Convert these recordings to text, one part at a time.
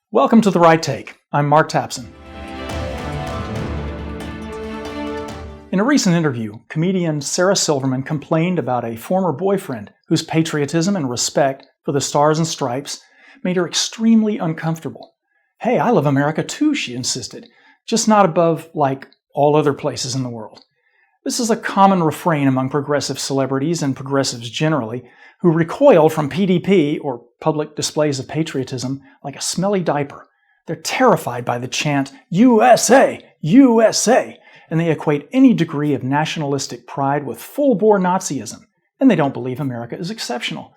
Welcome to The Right Take. I'm Mark Tapson. In a recent interview, comedian Sarah Silverman complained about a former boyfriend whose patriotism and respect for the Stars and Stripes made her extremely uncomfortable. "Hey, I love America too," she insisted, "just not above, like, all other places in the world." This is a common refrain among progressive celebrities and progressives generally, who recoil from PDP, or public displays of patriotism, like a smelly diaper. They're terrified by the chant, "USA! USA!" and they equate any degree of nationalistic pride with full-bore Nazism, and they don't believe America is exceptional.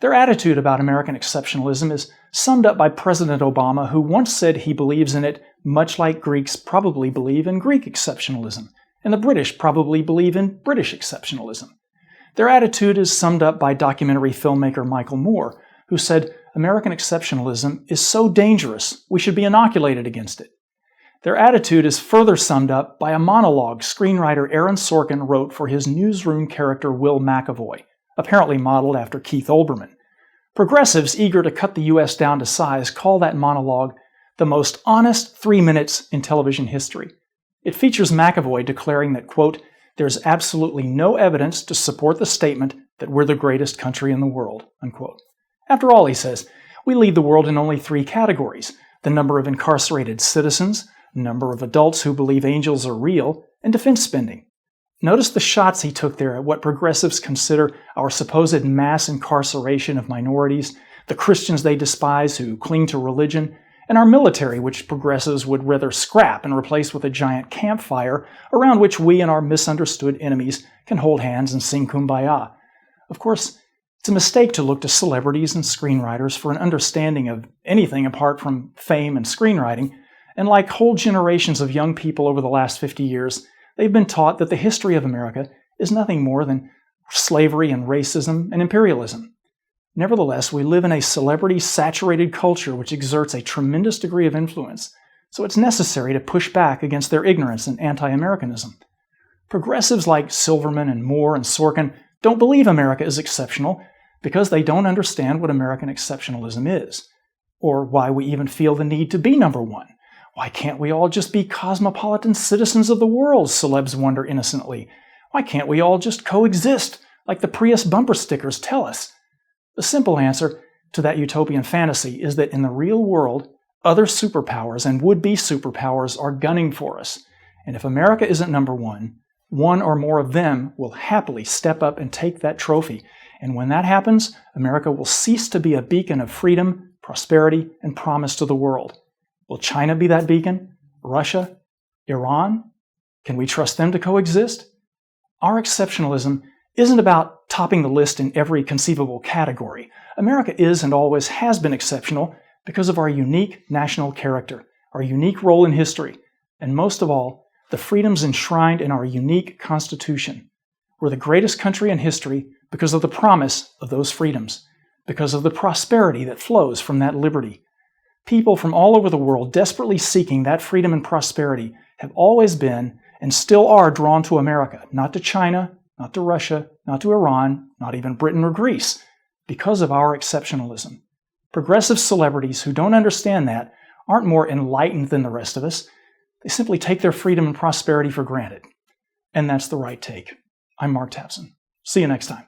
Their attitude about American exceptionalism is summed up by President Obama, who once said he believes in it much like Greeks probably believe in Greek exceptionalism, and the British probably believe in British exceptionalism. Their attitude is summed up by documentary filmmaker Michael Moore, who said, "American exceptionalism is so dangerous, we should be inoculated against it." Their attitude is further summed up by a monologue screenwriter Aaron Sorkin wrote for his newsroom character Will McAvoy, apparently modeled after Keith Olbermann. Progressives eager to cut the U.S. down to size call that monologue the most honest 3 minutes in television history. It features McAvoy declaring that, quote, "there's absolutely no evidence to support the statement that we're the greatest country in the world," unquote. After all, he says, we lead the world in only 3 categories: the number of incarcerated citizens, number of adults who believe angels are real, and defense spending. Notice the shots he took there at what progressives consider our supposed mass incarceration of minorities, the Christians they despise who cling to religion, and our military, which progressives would rather scrap and replace with a giant campfire around which we and our misunderstood enemies can hold hands and sing Kumbaya. Of course, it's a mistake to look to celebrities and screenwriters for an understanding of anything apart from fame and screenwriting, and like whole generations of young people over the last 50 years, they've been taught that the history of America is nothing more than slavery and racism and imperialism. Nevertheless, we live in a celebrity-saturated culture which exerts a tremendous degree of influence, so it's necessary to push back against their ignorance and anti-Americanism. Progressives like Silverman and Moore and Sorkin don't believe America is exceptional because they don't understand what American exceptionalism is, or why we even feel the need to be number one. Why can't we all just be cosmopolitan citizens of the world, celebs wonder innocently? Why can't we all just coexist, like the Prius bumper stickers tell us? The simple answer to that utopian fantasy is that in the real world, other superpowers and would-be superpowers are gunning for us. And if America isn't number one or more of them will happily step up and take that trophy. And when that happens, America will cease to be a beacon of freedom, prosperity, and promise to the world. Will China be that beacon? Russia? Iran? Can we trust them to coexist? Our exceptionalism isn't about topping the list in every conceivable category. America is and always has been exceptional because of our unique national character, our unique role in history, and most of all, the freedoms enshrined in our unique Constitution. We're the greatest country in history because of the promise of those freedoms, because of the prosperity that flows from that liberty. People from all over the world desperately seeking that freedom and prosperity have always been and still are drawn to America, not to China, not to Russia, not to Iran, not even Britain or Greece, because of our exceptionalism. Progressive celebrities who don't understand that aren't more enlightened than the rest of us. They simply take their freedom and prosperity for granted. And that's The Right Take. I'm Mark Tapson. See you next time.